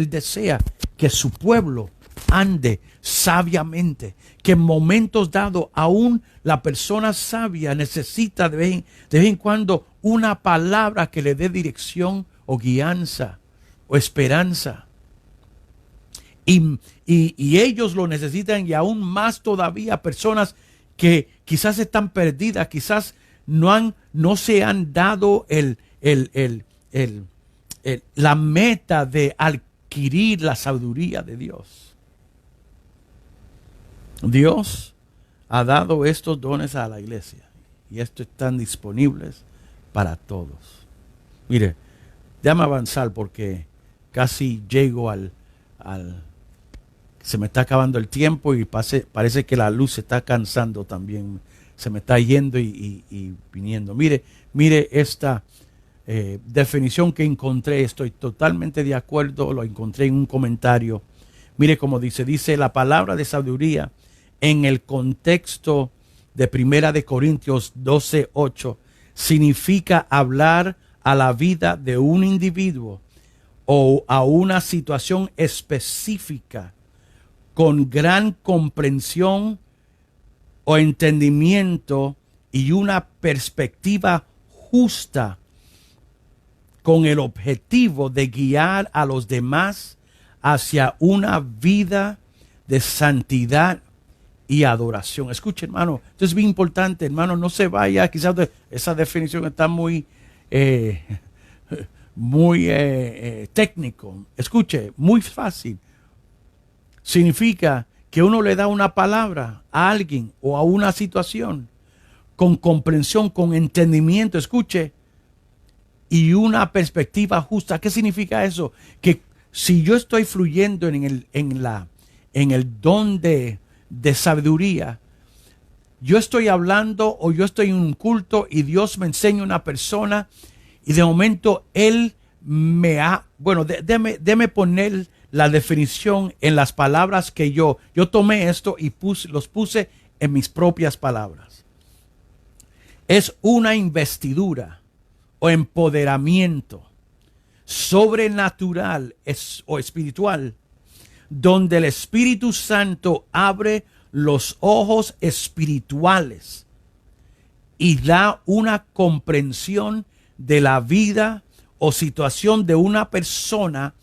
desea que su pueblo ande sabiamente, que en momentos dados aún la persona sabia necesita de vez en cuando una palabra que le dé dirección o guianza o esperanza. Y ellos lo necesitan, y aún más todavía personas que quizás están perdidas, quizás no se han dado la meta de adquirir la sabiduría de Dios. Dios ha dado estos dones a la iglesia y estos están disponibles para todos. Mire, déjame avanzar porque casi llego se me está acabando el tiempo y parece que la luz se está cansando también. se me está yendo y viniendo. Mire esta definición que encontré. Estoy totalmente de acuerdo. Lo encontré en un comentario. Mire cómo dice la palabra de sabiduría en el contexto de Primera de Corintios 12:8 significa hablar a la vida de un individuo o a una situación específica con gran comprensión o entendimiento y una perspectiva justa con el objetivo de guiar a los demás hacia una vida de santidad y adoración. Escuche, hermano, esto es bien importante, hermano, no se vaya, quizás esa definición está muy técnico. Escuche, muy fácil. Significa que uno le da una palabra a alguien o a una situación con comprensión, con entendimiento, escuche, y una perspectiva justa. ¿Qué significa eso? Que si yo estoy fluyendo en el don de sabiduría, yo estoy hablando o yo estoy en un culto y Dios me enseña una persona y de momento Él me ha... Bueno, déme poner la definición en las palabras que yo tomé esto y los puse en mis propias palabras. Es una investidura o empoderamiento sobrenatural o espiritual, donde el Espíritu Santo abre los ojos espirituales y da una comprensión de la vida o situación de una persona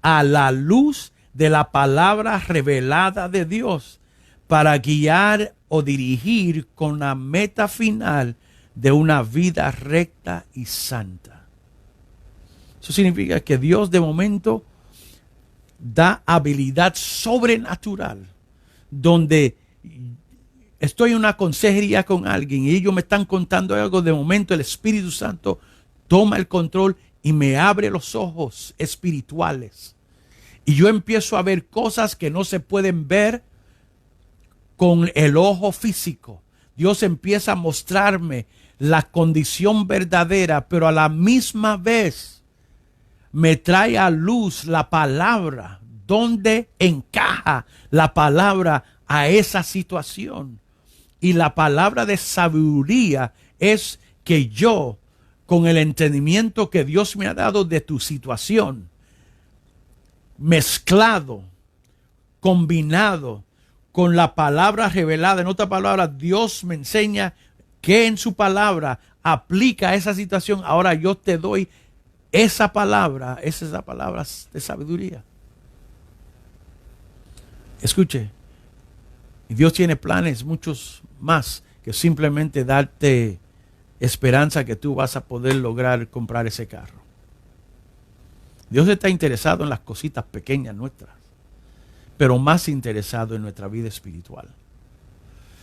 a la luz de la palabra revelada de Dios para guiar o dirigir con la meta final de una vida recta y santa. Eso significa que Dios de momento da habilidad sobrenatural, donde estoy en una consejería con alguien y ellos me están contando algo, de momento el Espíritu Santo toma el control y me abre los ojos espirituales. Y yo empiezo a ver cosas que no se pueden ver con el ojo físico. Dios empieza a mostrarme la condición verdadera, pero a la misma vez me trae a luz la palabra, donde encaja la palabra a esa situación. Y la palabra de sabiduría es que yo, con el entendimiento que Dios me ha dado de tu situación, mezclado, combinado con la palabra revelada, en otras palabras, Dios me enseña que en su palabra aplica a esa situación. Ahora yo te doy esa palabra, esa es la palabra de sabiduría. Escuche, Dios tiene planes muchos más que simplemente darte esperanza que tú vas a poder lograr comprar ese carro. Dios está interesado en las cositas pequeñas nuestras, pero más interesado en nuestra vida espiritual.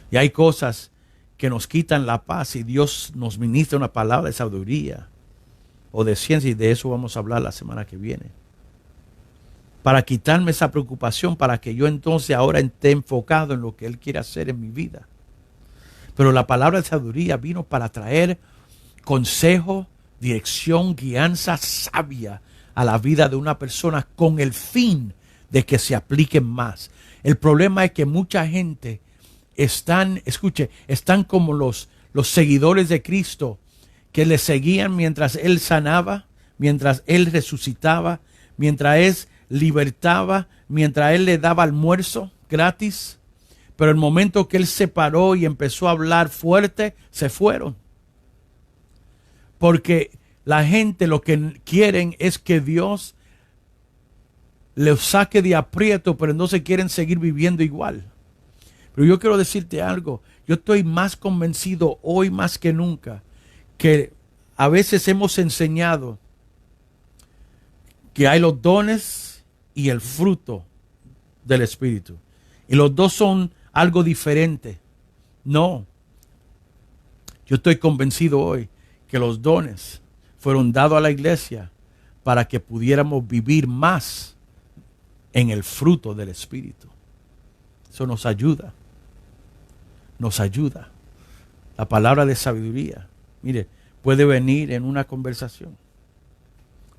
Y hay cosas que nos quitan la paz y Dios nos ministra una palabra de sabiduría o de ciencia, y de eso vamos a hablar la semana que viene. Para quitarme esa preocupación, para que yo entonces ahora esté enfocado en lo que Él quiere hacer en mi vida. Pero la palabra de sabiduría vino para traer consejo, dirección, guianza sabia a la vida de una persona con el fin de que se apliquen más. El problema es que mucha gente están como los seguidores de Cristo, que le seguían mientras Él sanaba, mientras Él resucitaba, mientras Él libertaba, mientras Él le daba almuerzo gratis. Pero el momento que Él se paró y empezó a hablar fuerte, se fueron. Porque la gente lo que quieren es que Dios les saque de aprieto, pero no se quieren seguir viviendo igual. Pero yo quiero decirte algo. Yo estoy más convencido hoy más que nunca que a veces hemos enseñado que hay los dones y el fruto del Espíritu. Y los dos son algo diferente. No. Yo estoy convencido hoy que los dones fueron dados a la iglesia para que pudiéramos vivir más en el fruto del Espíritu. Eso nos ayuda. Nos ayuda. La palabra de sabiduría, mire, puede venir en una conversación.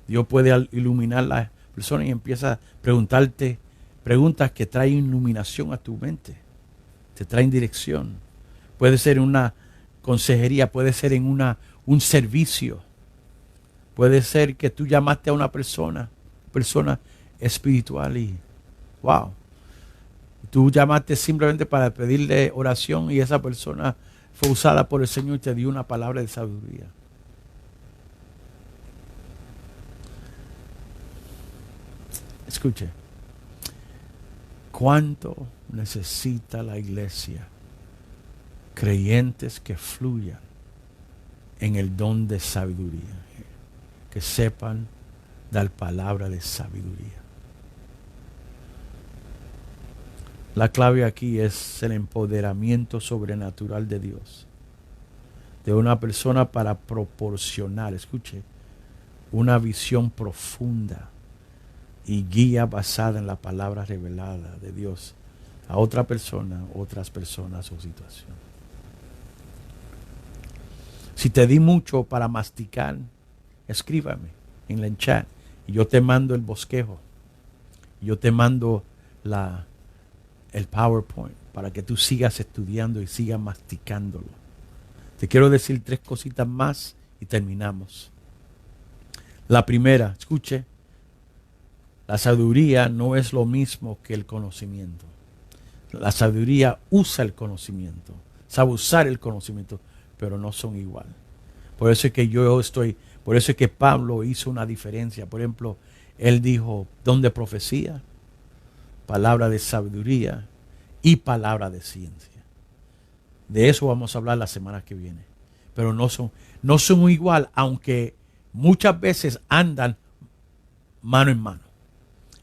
Dios puede iluminar a la persona y empieza a preguntarte preguntas que traen iluminación a tu mente, te traen dirección. Puede ser en una consejería, puede ser en un servicio. Puede ser que tú llamaste a una persona espiritual y, wow, tú llamaste simplemente para pedirle oración y esa persona fue usada por el Señor y te dio una palabra de sabiduría. Escuche, ¿cuánto necesita la iglesia creyentes que fluyan en el don de sabiduría? Que sepan dar palabra de sabiduría. La clave aquí es el empoderamiento sobrenatural de Dios, de una persona para proporcionar, escuche, una visión profunda y guía basada en la palabra revelada de Dios a otra persona, otras personas o situación. Si te di mucho para masticar, escríbame en el chat y yo te mando el bosquejo. Yo te mando el PowerPoint para que tú sigas estudiando y sigas masticándolo. Te quiero decir 3 cositas más y terminamos. La primera, escuche, la sabiduría no es lo mismo que el conocimiento. La sabiduría usa el conocimiento, sabe usar el conocimiento, pero no son igual. Por eso es que Pablo hizo una diferencia. Por ejemplo, él dijo don de profecía, palabra de sabiduría y palabra de ciencia. De eso vamos a hablar la semana que viene. Pero no son igual, aunque muchas veces andan mano en mano.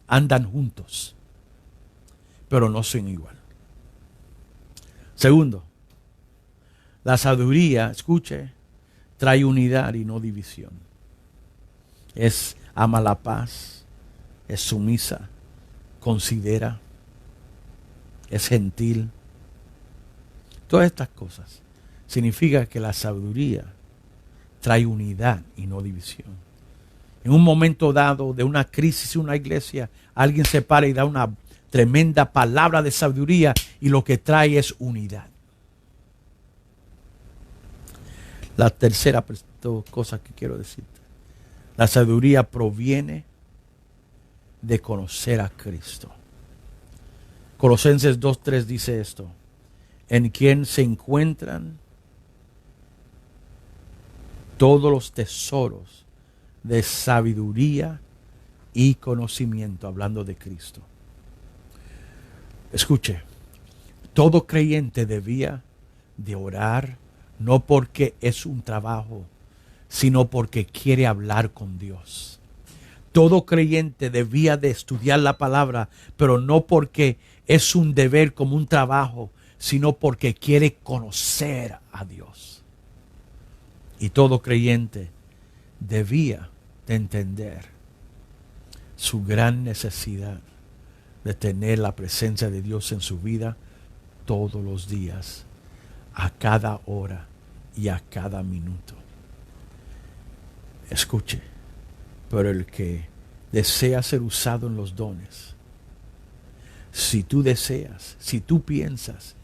Andan juntos, pero no son igual. Segundo, la sabiduría, escuche, trae unidad y no división. Ama la paz, es sumisa, considera, es gentil. Todas estas cosas significa que la sabiduría trae unidad y no división. En un momento dado de una crisis en una iglesia, alguien se para y da una tremenda palabra de sabiduría y lo que trae es unidad. La tercera cosa que quiero decirte. La sabiduría proviene de conocer a Cristo. Colosenses 2:3 dice esto. En quien se encuentran todos los tesoros de sabiduría y conocimiento, hablando de Cristo. Escuche, todo creyente debía de orar, no porque es un trabajo, sino porque quiere hablar con Dios. Todo creyente debía de estudiar la palabra, pero no porque es un deber como un trabajo, sino porque quiere conocer a Dios. Y todo creyente debía de entender su gran necesidad de tener la presencia de Dios en su vida todos los días, a cada hora y a cada minuto. Escuche, pero el que desea ser usado en los dones, si tú deseas, si tú piensas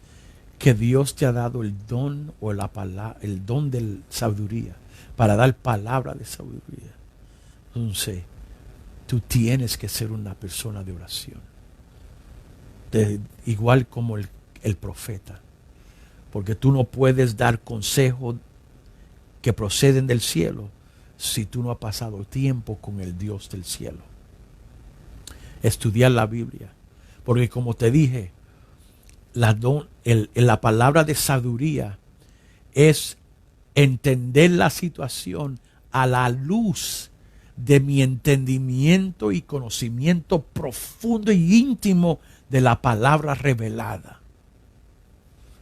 que Dios te ha dado el don o el don de sabiduría para dar palabra de sabiduría, entonces tú tienes que ser una persona de oración, igual como el profeta, porque tú no puedes dar consejos que proceden del cielo si tú no has pasado tiempo con el Dios del cielo. Estudiar la Biblia, porque como te dije, la palabra de sabiduría es entender la situación a la luz de mi entendimiento y conocimiento profundo y íntimo de la palabra revelada.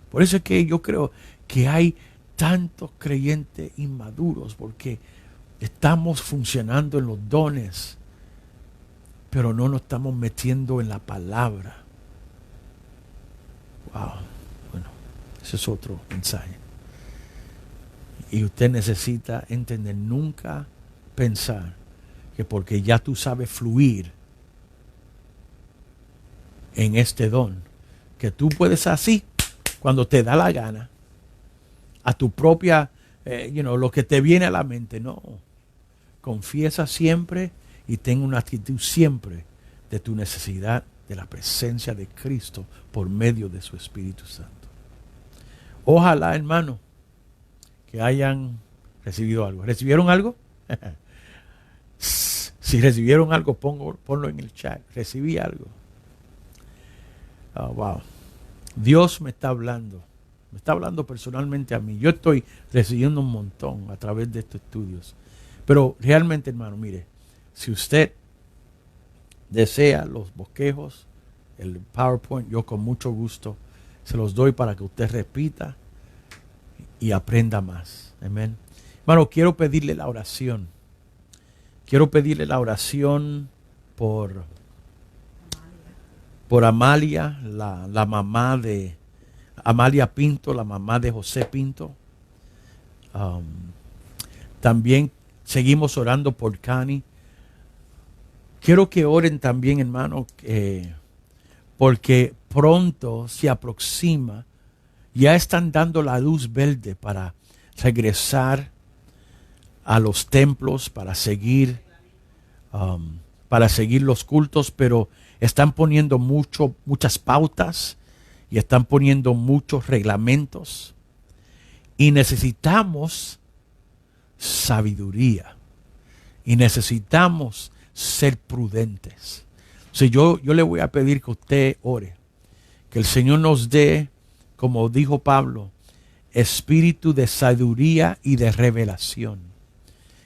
Por eso es que yo creo que hay tantos creyentes inmaduros, porque estamos funcionando en los dones, pero no nos estamos metiendo en la palabra. Wow. Bueno, ese es otro mensaje. Y usted necesita entender, nunca pensar que porque ya tú sabes fluir en este don, que tú puedes así, cuando te da la gana, a tu propia, lo que te viene a la mente. No, confiesa siempre y ten una actitud siempre de tu necesidad de la presencia de Cristo por medio de su Espíritu Santo. Ojalá, hermano, que hayan recibido algo. ¿Recibieron algo? Si recibieron algo, ponlo en el chat. Recibí algo. Oh, wow. Dios me está hablando. Me está hablando personalmente a mí. Yo estoy recibiendo un montón a través de estos estudios. Pero realmente, hermano, mire, si usted desea los bosquejos, el PowerPoint, yo con mucho gusto se los doy para que usted repita y aprenda más. Amén. Hermano, quiero pedirle la oración. Quiero pedirle la oración por Amalia, la mamá de Amalia Pinto, la mamá de José Pinto. También seguimos orando por Cani. Quiero que oren también, hermano, porque pronto se aproxima. Ya están dando la luz verde para regresar a los templos, para seguir los cultos, pero están poniendo muchas pautas y están poniendo muchos reglamentos. Y necesitamos sabiduría. Y necesitamos ser prudentes. O sea, yo le voy a pedir que usted ore. Que el Señor nos dé, como dijo Pablo, espíritu de sabiduría y de revelación.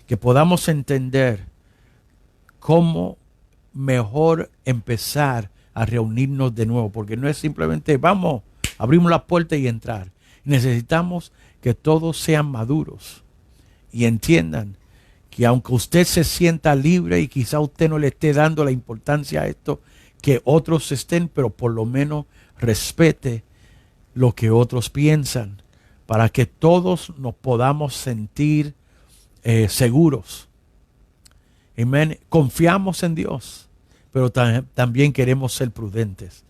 Que podamos entender cómo mejor empezar a reunirnos de nuevo. Porque no es simplemente, vamos, abrimos la puerta y entrar. Necesitamos que todos sean maduros y entiendan que aunque usted se sienta libre y quizá usted no le esté dando la importancia a esto que otros estén, pero por lo menos respete lo que otros piensan, para que todos nos podamos sentir seguros. Amén. Confiamos en Dios, pero también queremos ser prudentes.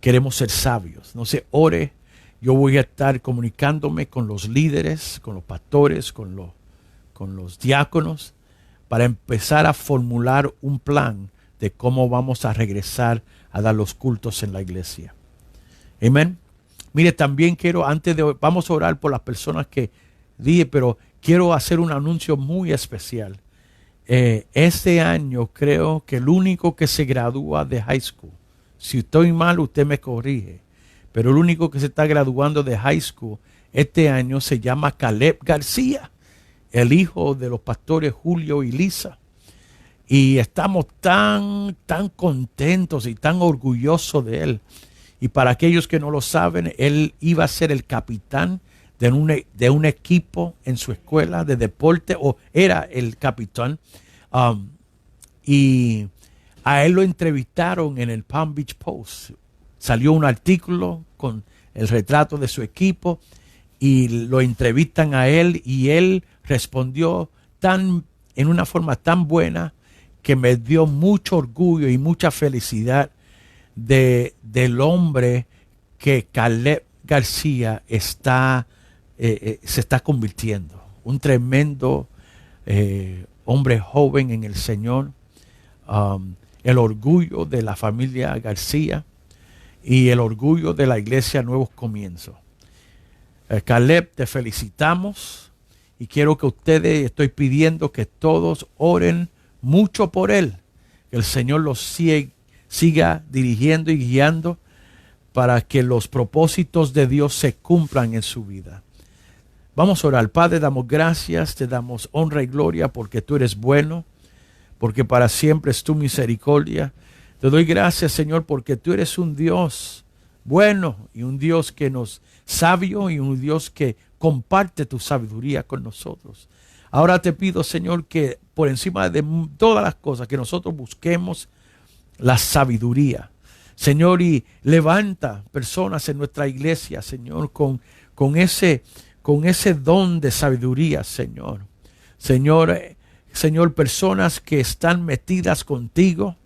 Queremos ser sabios. No se ore. Yo voy a estar comunicándome con los líderes, con los pastores, con los diáconos, para empezar a formular un plan de cómo vamos a regresar a dar los cultos en la iglesia. Amén. Mire, también quiero, vamos a orar por las personas que dije, pero quiero hacer un anuncio muy especial. Este año creo que el único que se gradúa de high school, si estoy mal usted me corrige, pero el único que se está graduando de high school este año se llama Caleb García, el hijo de los pastores Julio y Lisa. Y estamos tan contentos y tan orgullosos de él. Y para aquellos que no lo saben, él iba a ser el capitán de un equipo en su escuela de deporte, o era el capitán. Y a él lo entrevistaron en el Palm Beach Post. Salió un artículo con el retrato de su equipo y lo entrevistan a él, y él respondió en una forma tan buena que me dio mucho orgullo y mucha felicidad del hombre que Caleb García se está convirtiendo. Un tremendo hombre joven en el Señor. El orgullo de la familia García y el orgullo de la iglesia Nuevos Comienzos. Caleb, te felicitamos y quiero que ustedes, estoy pidiendo que todos oren mucho por él, que el Señor los siga dirigiendo y guiando para que los propósitos de Dios se cumplan en su vida. Vamos a orar. Padre, damos gracias, te damos honra y gloria porque tú eres bueno, porque para siempre es tu misericordia. Te doy gracias, Señor, porque tú eres un Dios bueno y un Dios que nos sabio y un Dios que comparte tu sabiduría con nosotros. Ahora te pido, Señor, que por encima de todas las cosas que nosotros busquemos la sabiduría, Señor, y levanta personas en nuestra iglesia, Señor, con con ese don de sabiduría, Señor. Señor, personas que están metidas contigo,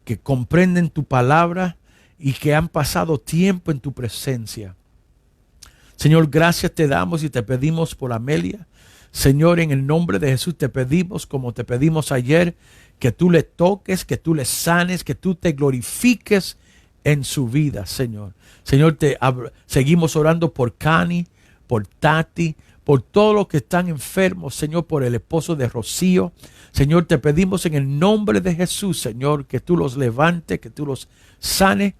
que comprenden tu palabra y que han pasado tiempo en tu presencia. Señor, gracias te damos y te pedimos por Amelia. Señor, en el nombre de Jesús te pedimos, como te pedimos ayer, que tú le toques, que tú le sanes, que tú te glorifiques en su vida, Señor. Señor, seguimos orando por Cani, por Tati, por todos los que están enfermos, Señor, por el esposo de Rocío. Señor, te pedimos en el nombre de Jesús, Señor, que tú los levantes, que tú los sanes,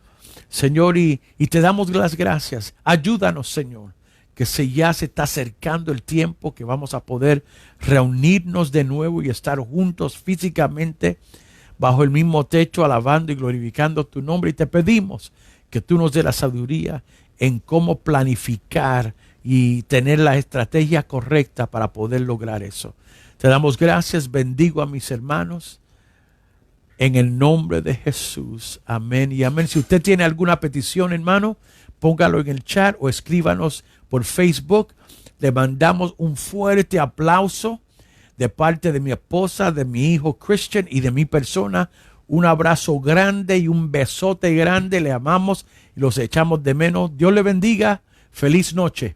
Señor, y te damos las gracias. Ayúdanos, Señor, que ya se está acercando el tiempo que vamos a poder reunirnos de nuevo y estar juntos físicamente bajo el mismo techo, alabando y glorificando tu nombre. Y te pedimos que tú nos dé la sabiduría en cómo planificar y tener la estrategia correcta para poder lograr eso. Te damos gracias, bendigo a mis hermanos en el nombre de Jesús. Amén y amén. Si usted tiene alguna petición, hermano, póngalo en el chat o escríbanos por Facebook. Le mandamos un fuerte aplauso de parte de mi esposa, de mi hijo Christian y de mi persona. Un abrazo grande y un besote grande. Le amamos y los echamos de menos. Dios le bendiga. Feliz noche.